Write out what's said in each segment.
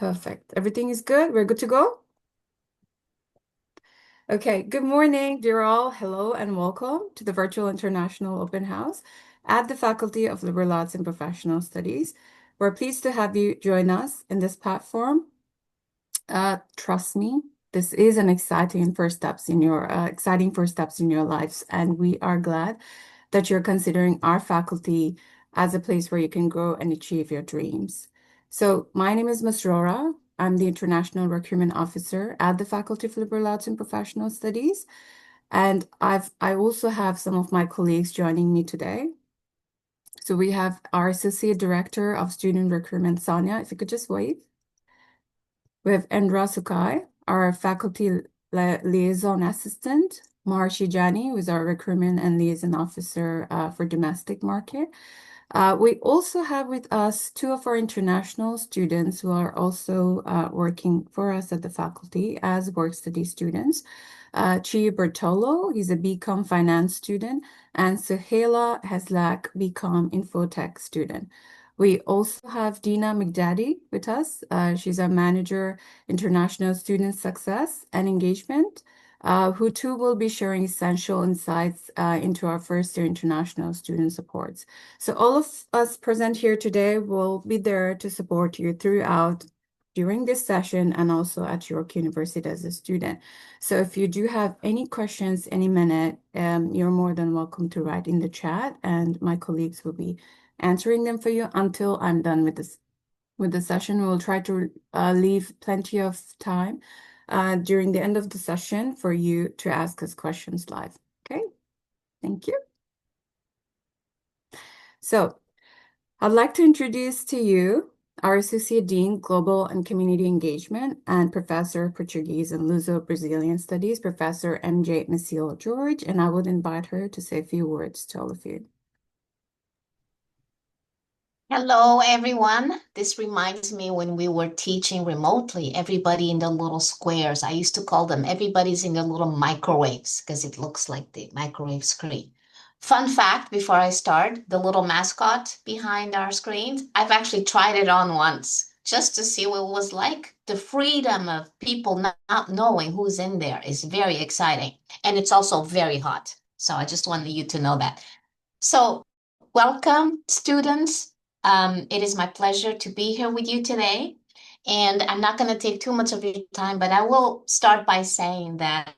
Perfect. Everything is good? We're good to go? Okay. Good morning, dear all. Hello and welcome to the Virtual International Open House at the Faculty of Liberal Arts and Professional Studies. We're pleased to have you join us in this platform. Trust me, this is an exciting first steps in your lives, and we are glad that you're considering our faculty as a place where you can grow and achieve your dreams. So, my name is Masrora. I'm the International Recruitment Officer at the Faculty of Liberal Arts and Professional Studies, and I also have some of my colleagues joining me today. So we have our Associate Director of Student Recruitment, Sonia, if you could just wave. We have Endra Sukai, our Faculty Liaison Assistant, Maharshi Jani, who is our Recruitment and Liaison Officer for Domestic Market. We also have with us two of our international students who are also working for us at the faculty as work study students. Chi Bertolo, he's a BCom finance student, and Suhaila Heslak, BCom Infotech student. We also have Dina McDaddy with us. She's our Manager, International Student Success and Engagement, who too will be sharing essential insights into our first year international student supports. So all of us present here today will be there to support you throughout during this session and also at York University as a student. So if you do have any questions any minute, you're more than welcome to write in the chat, and my colleagues will be answering them for you until I'm done with the session. We'll try to leave plenty of time during the end of the session for you to ask us questions live. Okay, thank you. So I'd like to introduce to you our Associate Dean, Global and Community Engagement, and Professor of Portuguese and Luso-Brazilian Studies, Professor MJ Maciel George, and I would invite her to say a few words to all of you. Hello, everyone. This reminds me when we were teaching remotely, everybody in the little squares. I used to call them everybody's in the little microwaves because it looks like the microwave screen. Fun fact before I start, the little mascot behind our screens, I've actually tried it on once just to see what it was like. The freedom of people not knowing who's in there is very exciting. And it's also very hot. So I just wanted you to know that. So, welcome, students. It is my pleasure to be here with you today. And I'm not going to take too much of your time, but I will start by saying that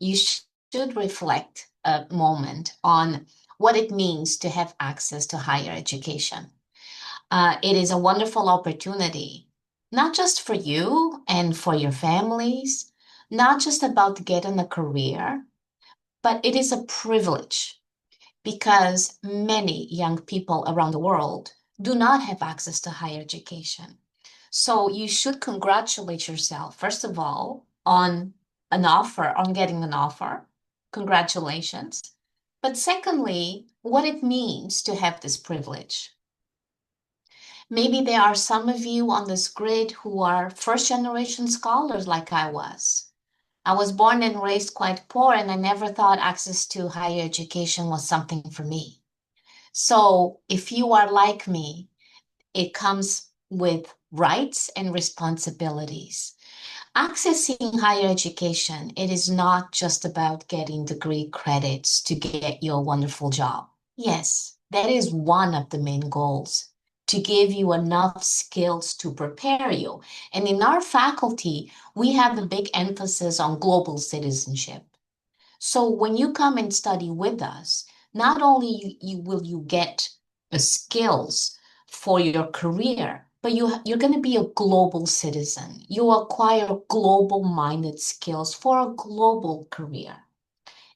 you should reflect a moment on what it means to have access to higher education. It is a wonderful opportunity, not just for you and for your families, not just about getting a career, but it is a privilege because many young people around the world do not have access to higher education. So you should congratulate yourself, first of all, on on getting an offer. Congratulations. But secondly, what it means to have this privilege. Maybe there are some of you on this grid who are first generation scholars like I was. I was born and raised quite poor, and I never thought access to higher education was something for me. So if you are like me, it comes with rights and responsibilities. Accessing higher education, it is not just about getting degree credits to get you a wonderful job. Yes, that is one of the main goals, to give you enough skills to prepare you. And in our faculty, we have a big emphasis on global citizenship. So when you come and study with us, not only will you get the skills for your career, but you're going to be a global citizen. You acquire global-minded skills for a global career.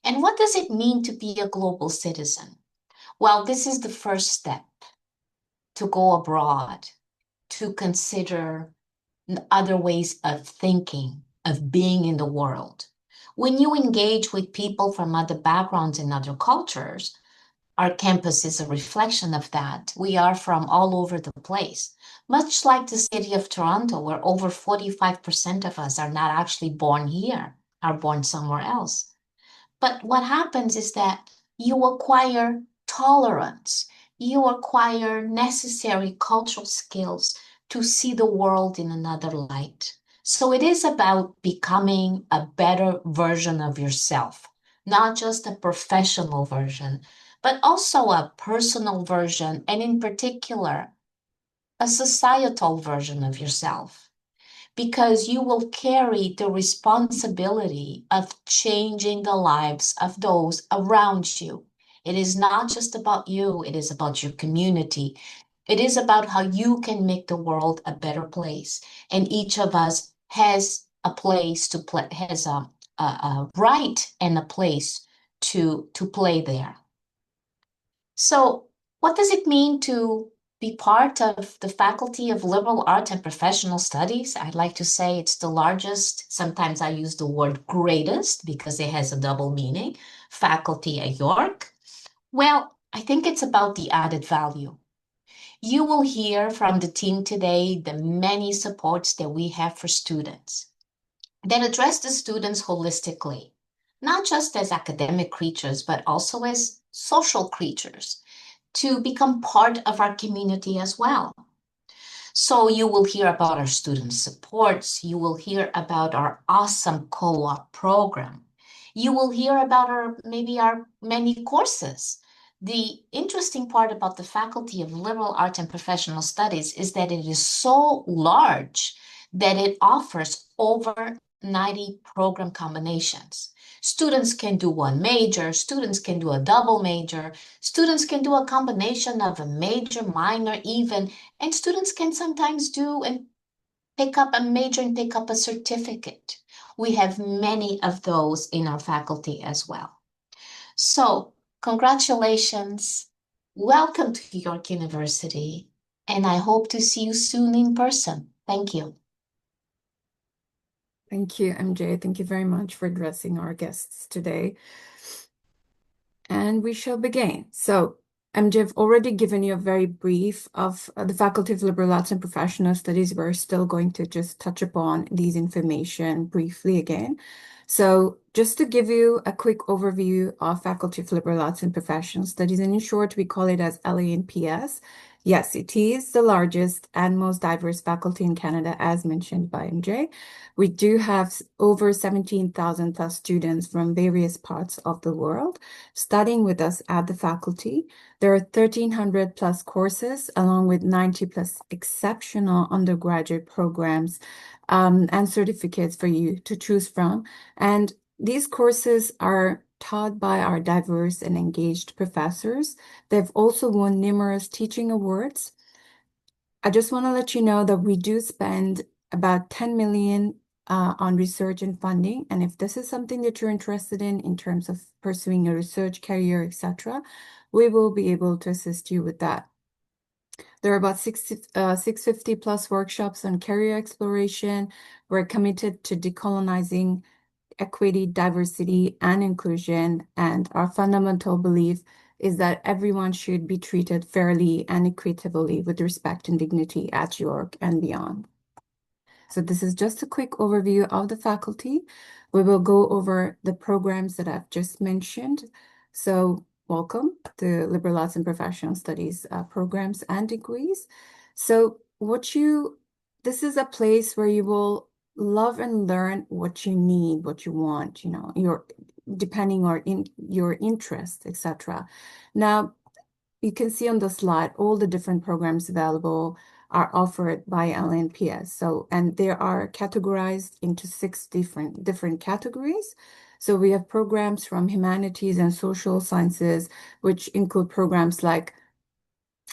And what does it mean to be a global citizen? Well, this is the first step to go abroad, to consider other ways of thinking, of being in the world. When you engage with people from other backgrounds and other cultures, our campus is a reflection of that. We are from all over the place. Much like the city of Toronto, where over 45% of us are not actually born here, are born somewhere else. But what happens is that you acquire tolerance, you acquire necessary cultural skills to see the world in another light. So it is about becoming a better version of yourself, not just a professional version, but also a personal version, and in particular, a societal version of yourself, because you will carry the responsibility of changing the lives of those around you. It is not just about you, it is about your community. It is about how you can make the world a better place. And each of us has a place to play, has a right and a place to play there. So, what does it mean to be part of the Faculty of Liberal Arts and Professional Studies? I'd like to say it's the largest. Sometimes I use the word greatest because it has a double meaning, faculty at York. Well, I think it's about the added value. You will hear from the team today the many supports that we have for students that address the students holistically, not just as academic creatures, but also as social creatures to become part of our community as well. So you will hear about our student supports. You will hear about our awesome co-op program. You will hear about maybe our many courses. The interesting part about the Faculty of Liberal Arts and Professional Studies is that it is so large that it offers over 90 program combinations. Students can do one major, students can do a double major, students can do a combination of a major, minor, even, and students can sometimes do and pick up a major and pick up a certificate. We have many of those in our faculty as well. So, congratulations. Welcome to York University, and I hope to see you soon in person. Thank you. Thank you, MJ. Thank you very much for addressing our guests today. And we shall begin. So, MJ, I've already given you a very brief of the Faculty of Liberal Arts and Professional Studies. We're still going to just touch upon these information briefly again. So, just to give you a quick overview of Faculty of Liberal Arts and Professional Studies, and in short, we call it as LANPS. Yes, it is the largest and most diverse faculty in Canada, as mentioned by MJ. We do have over 17,000 plus students from various parts of the world studying with us at the faculty. There are 1,300 plus courses, along with 90 plus exceptional undergraduate programs and certificates for you to choose from. And these courses are taught by our diverse and engaged professors. They've also won numerous teaching awards. I just want to let you know that we do spend about 10 million on research and funding. And if this is something that you're interested in terms of pursuing a research career, etc., we will be able to assist you with that. There are about 650 plus workshops on career exploration. We're committed to decolonizing equity, diversity, and inclusion. And our fundamental belief is that everyone should be treated fairly and equitably with respect and dignity at York and beyond. So this is just a quick overview of the faculty. We will go over the programs that I've just mentioned. So welcome to Liberal Arts and Professional Studies programs and degrees. So this is a place where you will love and learn what you need, what you want, depending on your interest, etc. Now, you can see on the slide all the different programs available are offered by LNPS. So, and they are categorized into 6 different categories. So we have programs from humanities and social sciences, which include programs like,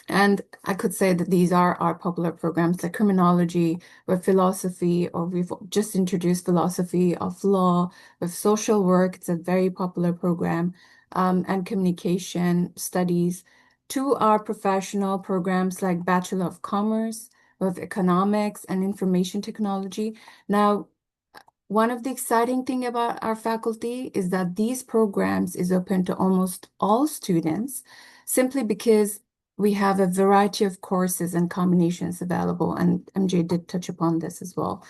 and I could say that these are our popular programs like criminology, with philosophy, or we've just introduced philosophy of law, with social work. It's a very popular program, and communication studies. To our professional programs like Bachelor of Commerce, with economics and information technology. Now, one of the exciting thing about our faculty is that these programs is open to almost all students, simply because we have a variety of courses and combinations available, and MJ did touch upon this as well.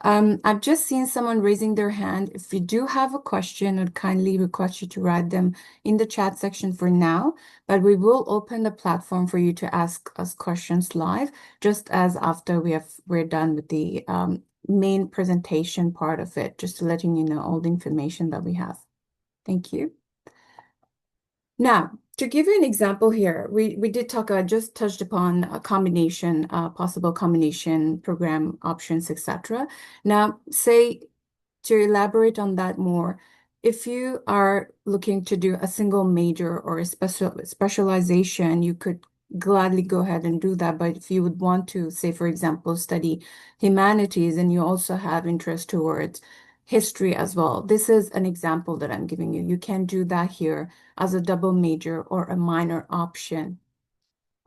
I've just seen someone raising their hand. If you do have a question, I'd kindly request you to write them in the chat section for now, but we will open the platform for you to ask us questions live, just as after we're done with the main presentation part of it, just to letting you know all the information that we have. Thank you. Now, to give you an example here, we did talk, I just touched upon a combination, possible combination program options, etc. Now, say to elaborate on that more, if you are looking to do a single major or a specialization, you could gladly go ahead and do that. But if you would want to, say, for example, study humanities and you also have interest towards history as well, this is an example that I'm giving you. You can do that here as a double major or a minor option.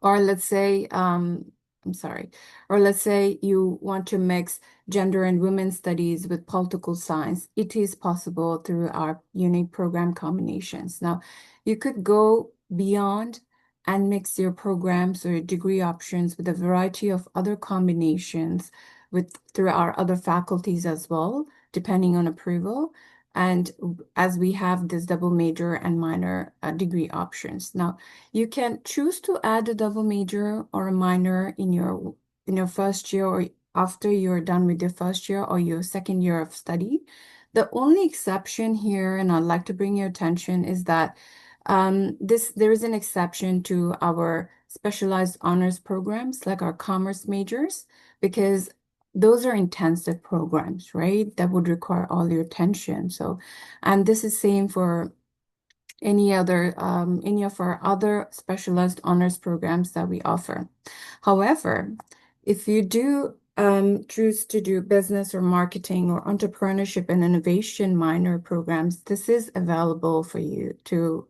Or let's say, I'm sorry, or let's say you want to mix gender and women's studies with political science. It is possible through our unique program combinations. Now, you could go beyond and mix your programs or your degree options with a variety of other combinations through our other faculties as well, depending on approval. And as we have this double major and minor degree options. Now, you can choose to add a double major or a minor in your first year or after you're done with your first year or your second year of study. The only exception here, and I'd like to bring your attention, is that there is an exception to our specialized honors programs, like our commerce majors, because those are intensive programs, right? That would require all your attention. So, and this is same for any of our other specialized honors programs that we offer. However, if you do choose to do business or marketing or entrepreneurship and innovation minor programs, this is available for you to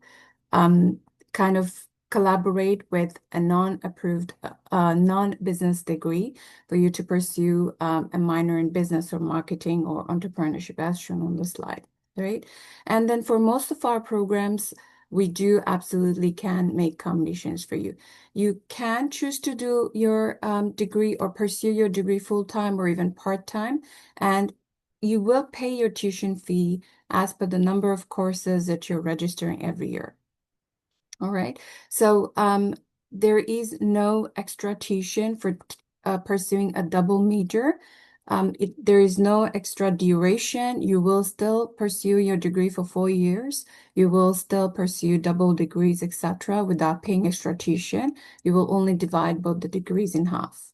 kind of collaborate with a non-approved, non-business degree for you to pursue a minor in business or marketing or entrepreneurship as shown on the slide, right? And then for most of our programs, we do absolutely can make combinations for you. You can choose to do your degree or pursue your degree full-time or even part-time, and you will pay your tuition fee as per the number of courses that you're registering every year. All right. So there is no extra tuition for pursuing a double major. There is no extra duration. You will still pursue your degree for 4 years. You will still pursue double degrees, etc., without paying extra tuition. You will only divide both the degrees in half.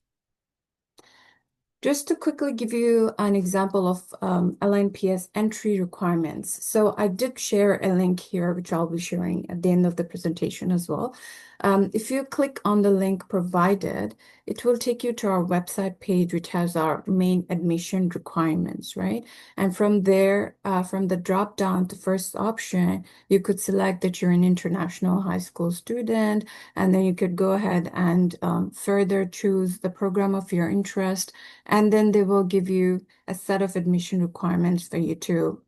Just to quickly give you an example of LNPS entry requirements. So I did share a link here, which I'll be sharing at the end of the presentation as well. If you click on the link provided, it will take you to our website page, which has our main admission requirements, right? And from there, from the drop down to first option, you could select that you're an international high school student, and then you could go ahead and further choose the program of your interest, and then they will give you a set of admission requirements for you to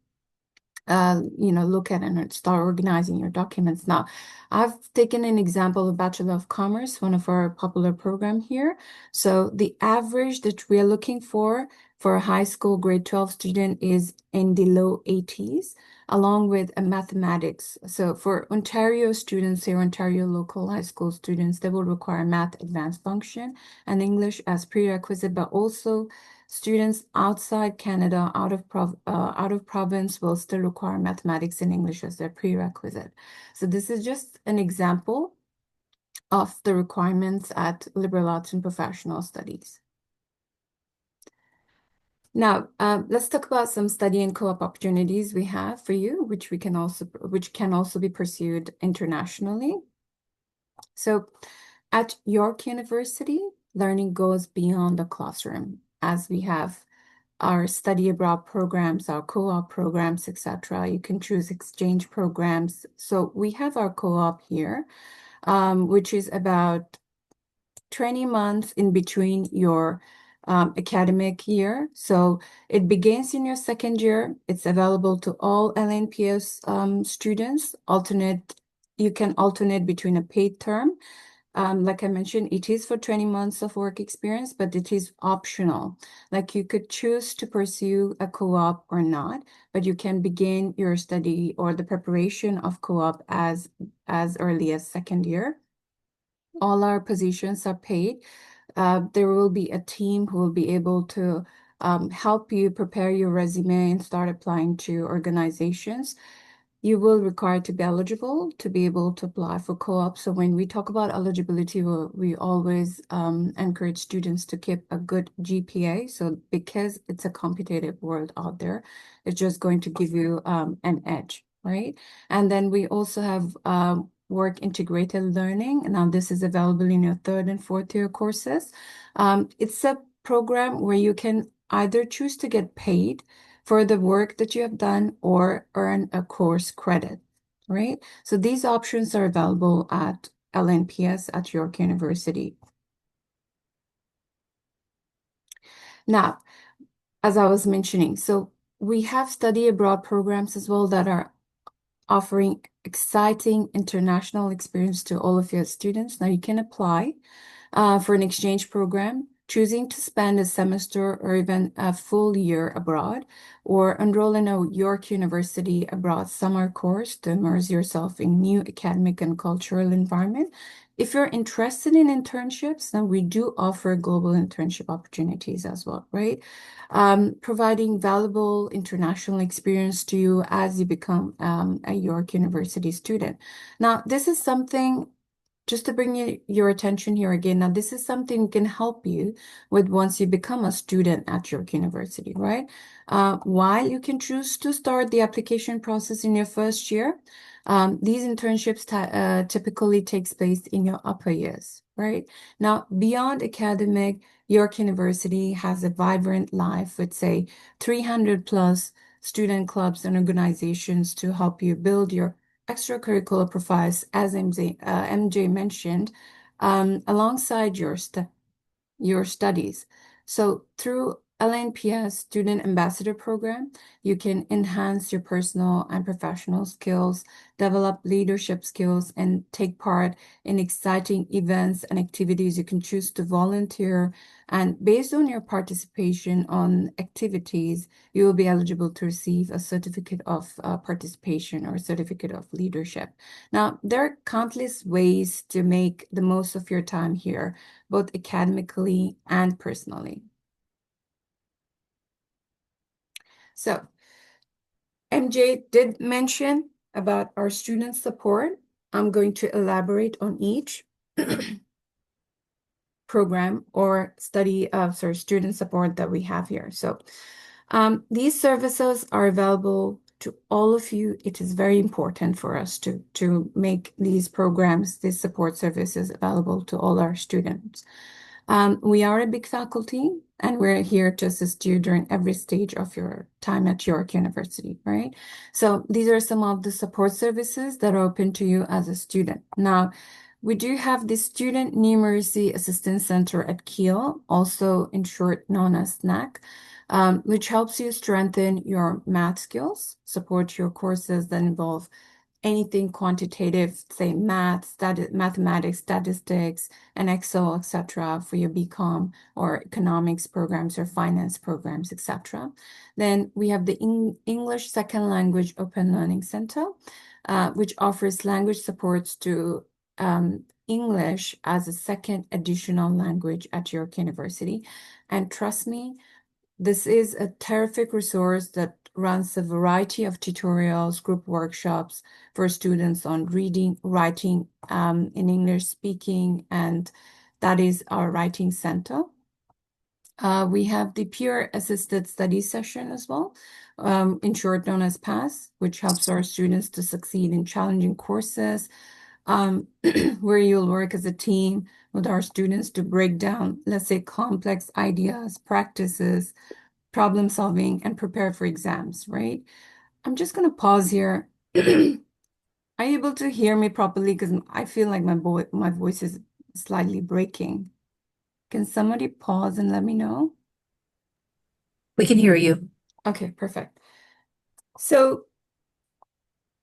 look at and start organizing your documents. Now, I've taken an example of Bachelor of Commerce, one of our popular program here. So the average that we are looking for a high school grade 12 student is in the low 80s, along with a mathematics. So for Ontario students here, Ontario local high school students, they will require math advanced function and English as prerequisite, but also students outside Canada, out of province, will still require mathematics and English as their prerequisite. So this is just an example of the requirements at liberal arts and professional studies. Now, let's talk about some study and co-op opportunities we have for you, which can also be pursued internationally. So at York University, learning goes beyond the classroom, as we have our study abroad programs, our co-op programs, etc. You can choose exchange programs. So we have our co-op here, which is about 20 months in between your academic year. So it begins in your second year. It's available to all LNPS students. You can alternate between a paid term Like I mentioned, it is for 20 months of work experience, but it is optional. Like you could choose to pursue a co-op or not, but you can begin your study or the preparation of co-op as early as second year. All our positions are paid. There will be a team who will be able to help you prepare your resume and start applying to organizations. You will require to be eligible to be able to apply for co-op. So when we talk about eligibility, we always encourage students to keep a good GPA. So because it's a competitive world out there, it's just going to give you an edge, right? And then we also have work integrated learning. Now this is available in your third and fourth year courses. It's a program where you can either choose to get paid for the work that you have done or earn a course credit, right? So these options are available at LNPS at York University. Now, as I was mentioning, so we have study abroad programs as well that are offering exciting international experience to all of your students. Now you can apply for an exchange program, choosing to spend a semester or even a full year abroad, or enroll in a York University abroad summer course to immerse yourself in new academic and cultural environment. If you're interested in internships, then we do offer global internship opportunities as well, right? Providing valuable international experience to you as you become a York University student. Now, this is something just to bring your attention here again, now this is something can help you with once you become a student at York University, right? While you can choose to start the application process in your first year, these internships typically takes place in your upper years, right? Now, beyond academic, York University has a vibrant life with, say, 300 plus student clubs and organizations to help you build your extracurricular profiles, as MJ mentioned, alongside your studies. So through LNPS Student Ambassador Program, you can enhance your personal and professional skills, develop leadership skills, and take part in exciting events and activities. You can choose to volunteer, and based on your participation on activities, you will be eligible to receive a certificate of participation or certificate of leadership. Now, there are countless ways to make the most of your time here, both academically and personally. So MJ did mention about our student support. I'm going to elaborate on each program or student support that we have here. So these services are available to all of you. It is very important for us to make these programs, these support services available to all our students. We are a big faculty, and we're here to assist you during every stage of your time at York University, right? So these are some of the support services that are open to you as a student. Now, we do have the Student Numeracy Assistance Center at Kiel, also in short known as SNAC, which helps you strengthen your math skills, support your courses that involve anything quantitative, say mathematics, statistics, and Excel, etc., for your BCom or economics programs or finance programs, etc. Then we have the English Second Language Open Learning Center, which offers language supports to English as a second additional language at York University. And trust me, this is a terrific resource that runs a variety of tutorials, group workshops for students on reading, writing in English speaking, and that is our writing center. We have the peer assisted study session as well, in short known as PASS, which helps our students to succeed in challenging courses, where you'll work as a team with our students to break down, let's say, complex ideas, practices, problem solving, and prepare for exams, right? I'm just going to pause here. Are you able to hear me properly? Because I feel like my voice is slightly breaking. Can somebody pause and let me know? We can hear you. Okay, perfect. So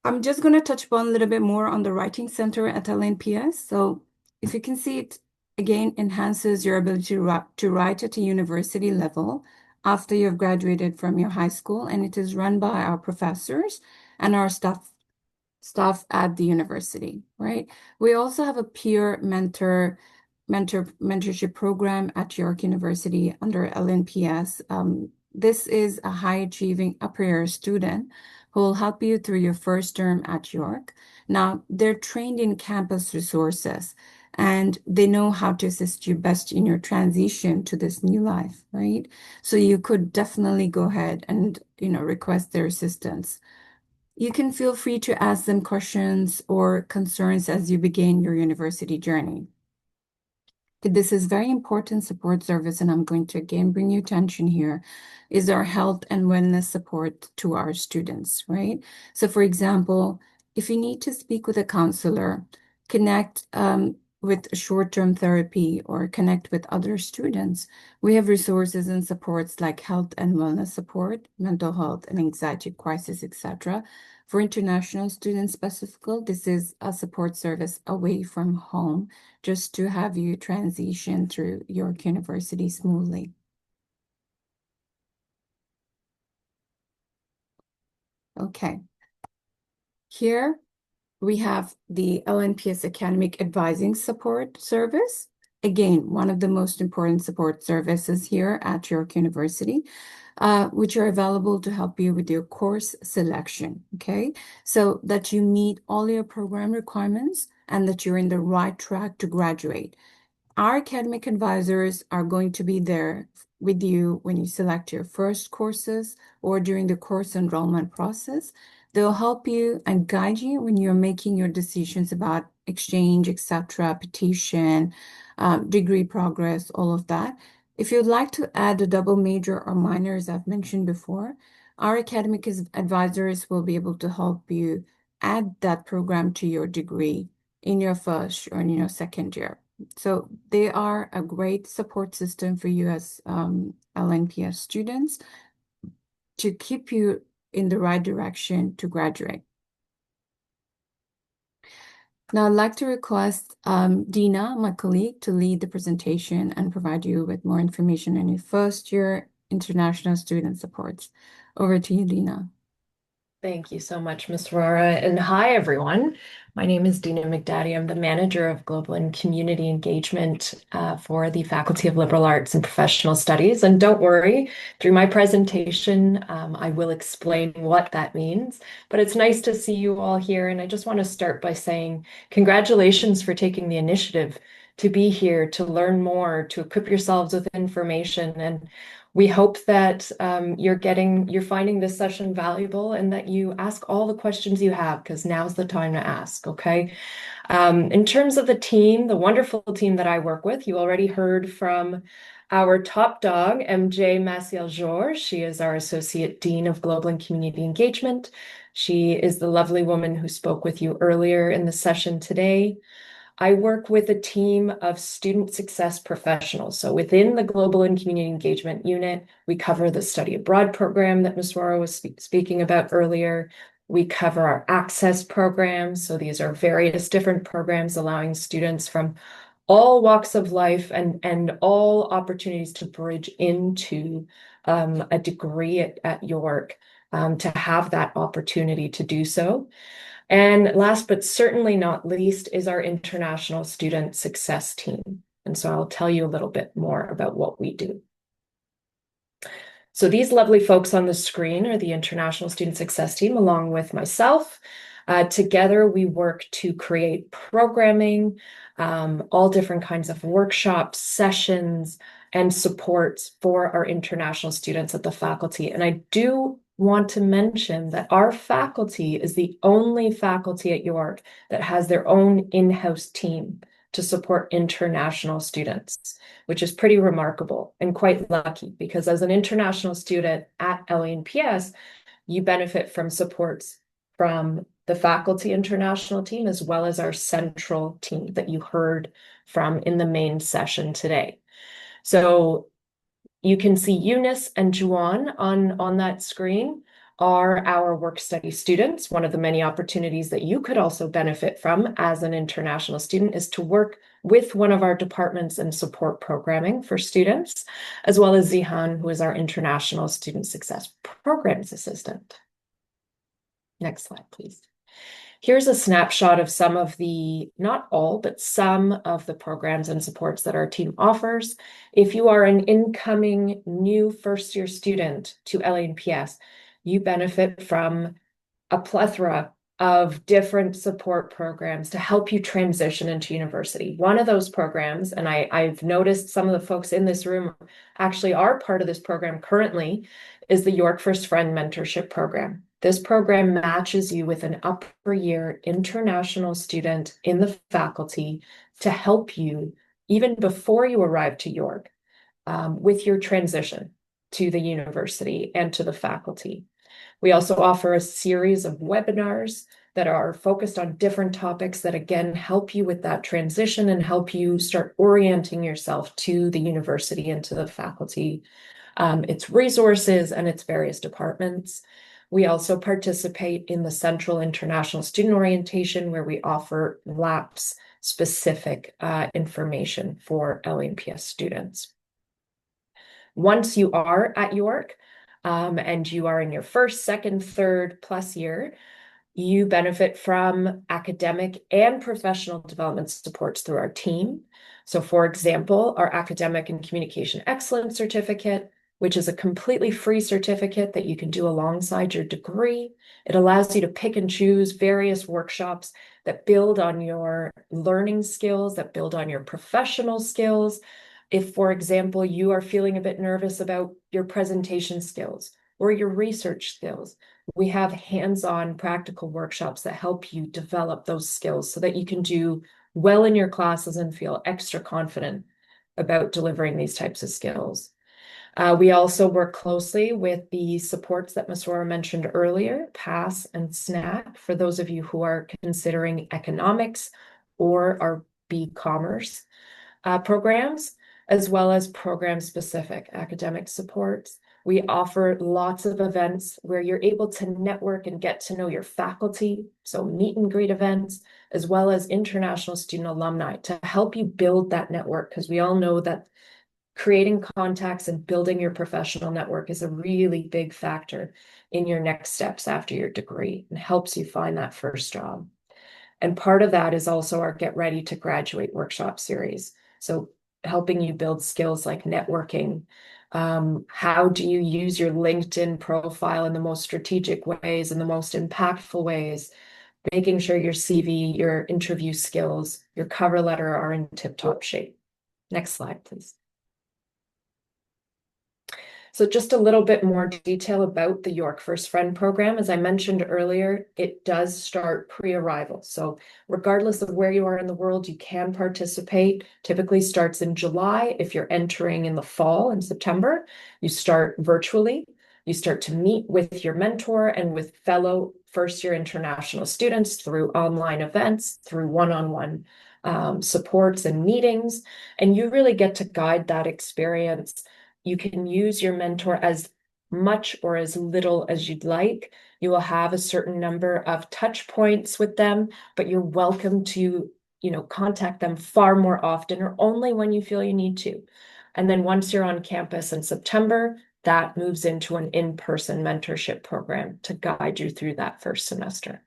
I'm just going to touch upon a little bit more on the Writing Center at LNPS. So if you can see it, again, enhances your ability to write at a university level after you've graduated from your high school, and it is run by our professors and our staff at the university, right? We also have a peer mentorship program at York University under LNPS. This is a high-achieving upper year student who will help you through your first term at York. Now, they're trained in campus resources, and they know how to assist you best in your transition to this new life, right? So you could definitely go ahead and, request their assistance. You can feel free to ask them questions or concerns as you begin your university journey. This is very important support service, and I'm going to again bring your attention here, is our health and wellness support to our students, right? So for example, if you need to speak with a counselor, connect with short-term therapy or connect with other students, we have resources and supports like health and wellness support, mental health and anxiety crisis, etc. For international students specifically, this is a support service away from home, just to have you transition through York University smoothly. Okay. Here we have the LNPS Academic Advising Support Service. Again, one of the most important support services here at York University, which are available to help you with your course selection, okay? So that you meet all your program requirements and that you're in the right track to graduate. Our academic advisors are going to be there with you when you select your first courses or during the course enrollment process. They'll help you and guide you when you're making your decisions about exchange, etc., petition, degree progress, all of that. If you'd like to add a double major or minor, as I've mentioned before, our academic advisors will be able to help you add that program to your degree in your first or in your second year. So they are a great support system for you as LNPS students to keep you in the right direction to graduate. Now, I'd like to request Dina, my colleague, to lead the presentation and provide you with more information on your first year international student supports. Over to you, Dina. Thank you so much, Ms. Aurora. And hi, everyone. My name is Dina McDaddy. I'm the Manager of Global and Community Engagement for the Faculty of Liberal Arts and Professional Studies. And don't worry, through my presentation, I will explain what that means. But it's nice to see you all here. And I just want to start by saying congratulations for taking the initiative to be here, to learn more, to equip yourselves with information. And we hope that you're finding this session valuable and that you ask all the questions you have, because now's the time to ask, okay? In terms of the team, the wonderful team that I work with, you already heard from our top dog, MJ Maciel-Georges. She is our Associate Dean of Global and Community Engagement. She is the lovely woman who spoke with you earlier in the session today. I work with a team of student success professionals. So within the Global and Community Engagement Unit, we cover the study abroad program that Ms. Aurora was speaking about earlier. We cover our access programs. So these are various different programs allowing students from all walks of life and all opportunities to bridge into a degree at York to have that opportunity to do so. And last but certainly not least is our international student success team. And so I'll tell you a little bit more about what we do. So these lovely folks on the screen are the International Student Success Team, along with myself. Together, we work to create programming, all different kinds of workshops, sessions, and supports for our international students at the faculty. And I do want to mention that our faculty is the only faculty at York that has their own in-house team to support international students, which is pretty remarkable and quite lucky, because as an international student at LNPS, you benefit from supports from the faculty international team as well as our central team that you heard from in the main session today. So you can see Eunice and Juan on that screen are our work study students. One of the many opportunities that you could also benefit from as an international student is to work with one of our departments and support programming for students, as well as Zihan, who is our International Student Success Programs Assistant. Next slide, please. Here's a snapshot of some of the, not all, but some of the programs and supports that our team offers. If you are an incoming new first-year student to LANPS, you benefit from a plethora of different support programs to help you transition into university. One of those programs, and I've noticed some of the folks in this room actually are part of this program currently, is the York First Friend Mentorship Program. This program matches you with an upper year international student in the faculty to help you even before you arrive to York with your transition to the university and to the faculty. We also offer a series of webinars that are focused on different topics that, again, help you with that transition and help you start orienting yourself to the university and to the faculty, its resources and its various departments. We also participate in the Central International Student Orientation, where we offer LAPS-specific information for LANPS students. Once you are at York, and you are in your first, second, third plus year, you benefit from academic and professional development supports through our team. So for example, our Academic and Communication Excellence Certificate, which is a completely free certificate that you can do alongside your degree. It allows you to pick and choose various workshops that build on your learning skills, that build on your professional skills. If, for example, you are feeling a bit nervous about your presentation skills or your research skills, we have hands-on practical workshops that help you develop those skills so that you can do well in your classes and feel extra confident about delivering these types of skills. We also work closely with the supports that Masroor mentioned earlier, PASS and SNAP, for those of you who are considering economics or our B-commerce programs, as well as program-specific academic supports. We offer lots of events where you're able to network and get to know your faculty, so meet and greet events, as well as international student alumni to help you build that network, because we all know that creating contacts and building your professional network is a really big factor in your next steps after your degree and helps you find that first job. And part of that is also our Get Ready to Graduate workshop series. So helping you build skills like networking. How do you use your LinkedIn profile in the most strategic ways and the most impactful ways? Making sure your CV, your interview skills, your cover letter are in tip-top shape. Next slide, please. So just a little bit more detail about the York First Friend program. As I mentioned earlier, it does start pre-arrival. So regardless of where you are in the world, you can participate. Typically starts in July. If you're entering in the fall in September, you start virtually. You start to meet with your mentor and with fellow first-year international students through online events, through one-on-one supports and meetings. And you really get to guide that experience. You can use your mentor as much or as little as you'd like. You will have a certain number of touch points with them, but you're welcome to, contact them far more often or only when you feel you need to. And then once you're on campus in September, that moves into an in-person mentorship program to guide you through that first semester.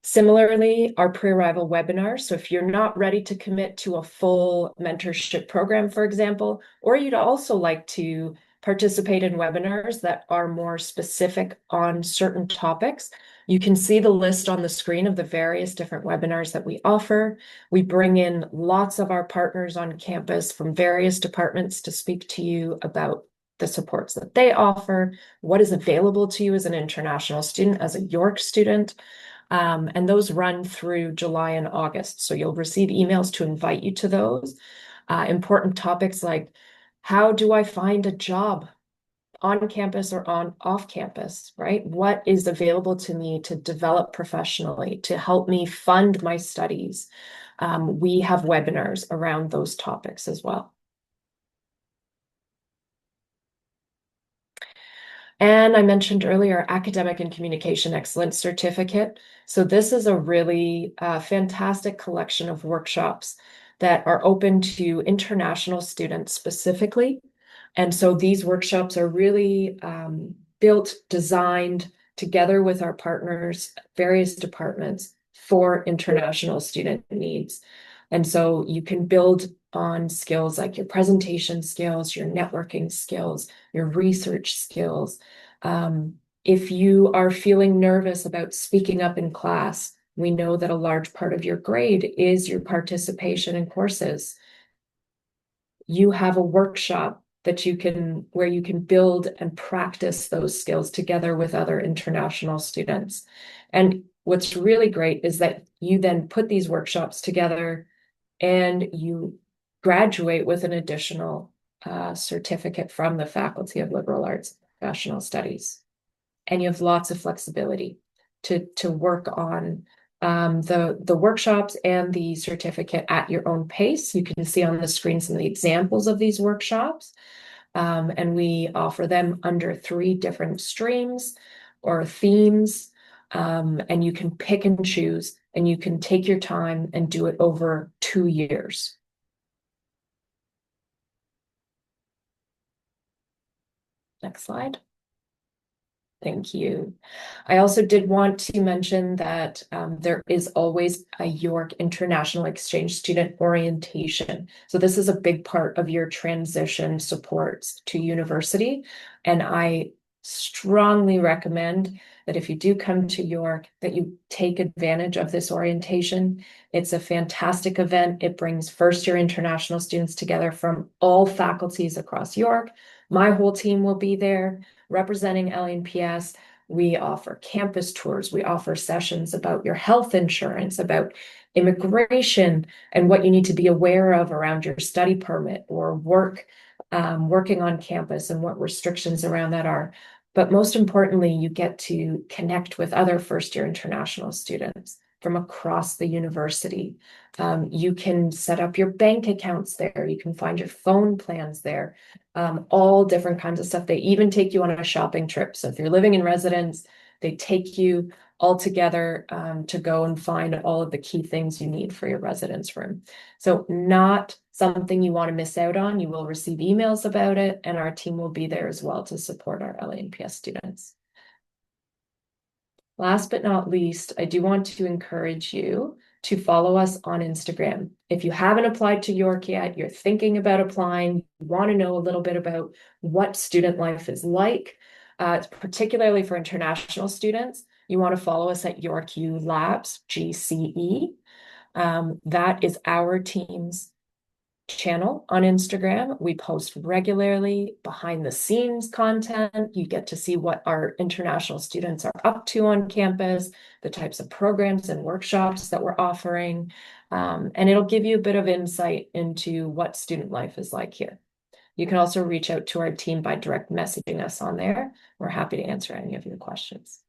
Similarly, our pre-arrival webinars. So if you're not ready to commit to a full mentorship program, for example, or you'd also like to participate in webinars that are more specific on certain topics, you can see the list on the screen of the various different webinars that we offer. We bring in lots of our partners on campus from various departments to speak to you about the supports that they offer, what is available to you as an international student, as a York student. And those run through July and August. So you'll receive emails to invite you to those. Important topics like, how do I find a job on campus or off campus, right? What is available to me to develop professionally, to help me fund my studies? We have webinars around those topics as well. And I mentioned earlier, Academic and Communication Excellence Certificate. So this is a really fantastic collection of workshops that are open to international students specifically. And so these workshops are really built, designed together with our partners, various departments for international student needs. And so you can build on skills like your presentation skills, your networking skills, your research skills. If you are feeling nervous about speaking up in class, we know that a large part of your grade is your participation in courses. You have a workshop that where you can build and practice those skills together with other international students. And what's really great is that you then put these workshops together and you graduate with an additional certificate from the Faculty of Liberal Arts and Professional Studies. And you have lots of flexibility to work on the workshops and the certificate at your own pace. You can see on the screen some of the examples of these workshops. And we offer them under 3 different streams or themes. And you can pick and choose, and you can take your time and do it over 2 years. Next slide. Thank you. I also did want to mention that there is always a York International Exchange Student Orientation. So this is a big part of your transition supports to university. And I strongly recommend that if you do come to York, that you take advantage of this orientation. It's a fantastic event. It brings first-year international students together from all faculties across York. My whole team will be there representing LNPS. We offer campus tours. We offer sessions about your health insurance, about immigration, and what you need to be aware of around your study permit or working on campus and what restrictions around that are. But most importantly, you get to connect with other first-year international students from across the university. You can set up your bank accounts there. You can find your phone plans there. All different kinds of stuff. They even take you on a shopping trip. So if you're living in residence, they take you all together to go and find all of the key things you need for your residence room. So not something you want to miss out on. You will receive emails about it, and our team will be there as well to support our LANPS students. Last but not least, I do want to encourage you to follow us on Instagram. If you haven't applied to York yet, you're thinking about applying, you want to know a little bit about what student life is like, particularly for international students, you want to follow us at York U Labs, GCE. That is our team's channel on Instagram. We post regularly behind the scenes content. You get to see what our international students are up to on campus, the types of programs and workshops that we're offering. And it'll give you a bit of insight into what student life is like here. You can also reach out to our team by direct messaging us on there. We're happy to answer any of your questions.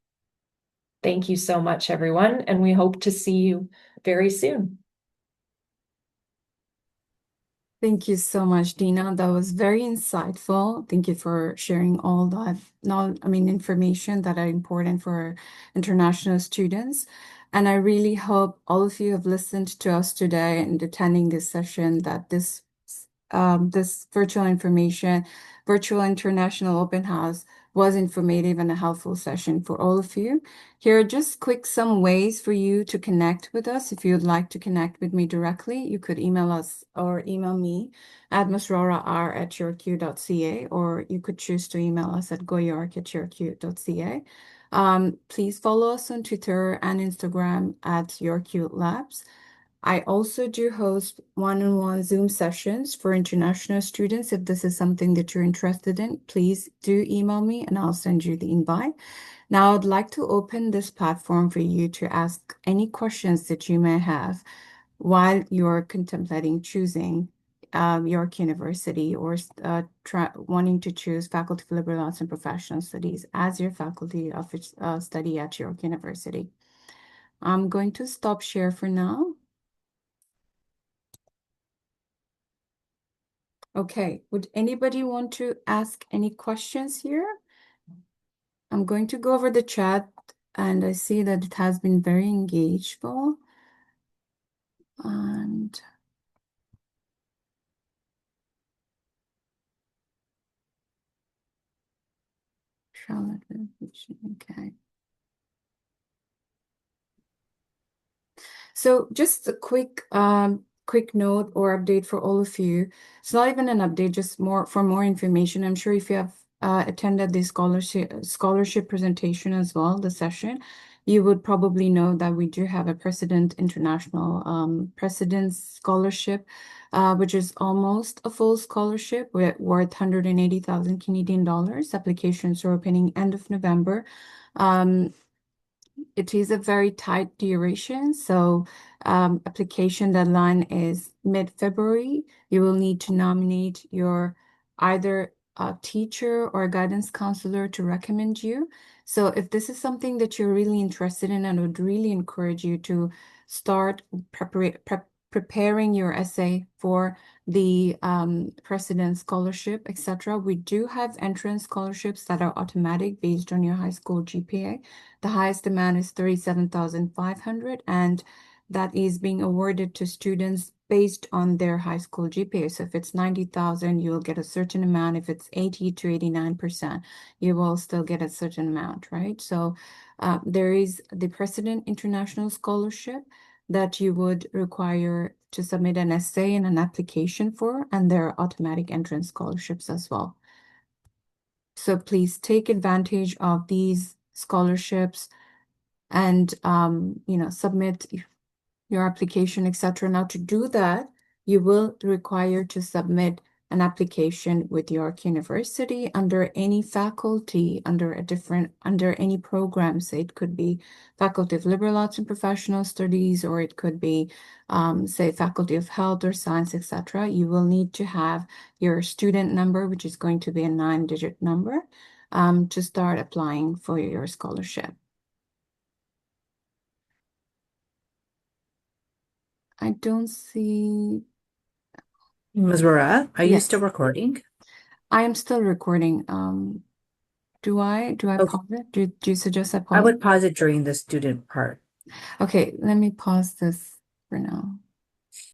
Thank you so much, everyone, and we hope to see you very soon. Thank you so much, Dina. That was very insightful. Thank you for sharing all that information that are important for international students. And I really hope all of you have listened to us today and attending this session, that this virtual international open house was informative and a helpful session for all of you. Here are just some ways for you to connect with us. If you'd like to connect with me directly, you could email us or email me at masrora@yorku.ca, or you could choose to email us at goyork@yorku.ca. Please follow us on Twitter and Instagram at YorkU Labs. I also do host one-on-one Zoom sessions for international students. If this is something that you're interested in, please do email me and I'll send you the invite. Now, I'd like to open this platform for you to ask any questions that you may have while you're contemplating choosing York University or wanting to choose Faculty of Liberal Arts and Professional Studies as your faculty of study at York University. I'm going to stop share for now. Okay, would anybody want to ask any questions here? I'm going to go over the chat, and I see that it has been very engageful. And Charlotte, okay. So just a quick note or update for all of you. It's not even an update, just more information. I'm sure if you have attended the scholarship presentation as well, the session, you would probably know that we do have a President International President's Scholarship, which is almost a full scholarship worth 180,000 Canadian dollars. Applications are opening end of November. It is a very tight duration, so application deadline is mid-February. You will need to nominate your either a teacher or a guidance counselor to recommend you. So if this is something that you're really interested in, I would really encourage you to start preparing your essay for the President Scholarship, etc. We do have entrance scholarships that are automatic based on your high school GPA. The highest amount is 37,500, and that is being awarded to students based on their high school GPA. So if it's 90,000, you'll get a certain amount. If it's 80 to 89%, you will still get a certain amount, right? So there is the President International Scholarship that you would require to submit an essay and an application for, and there are automatic entrance scholarships as well. So please take advantage of these scholarships and submit your application, etc. Now, to do that, you will require to submit an application with York University under any faculty, under any program. Say it could be Faculty of Liberal Arts and Professional Studies, or it could be, say, Faculty of Health or Science, etc. You will need to have your student number, which is going to be a 9-digit number, to start applying for your scholarship. I don't see. Ms. Rora, are you Yes, still recording? I am still recording. Do I Oh, pause it? Do you suggest I I pause? would pause it during the student part. Okay, let me pause this for now.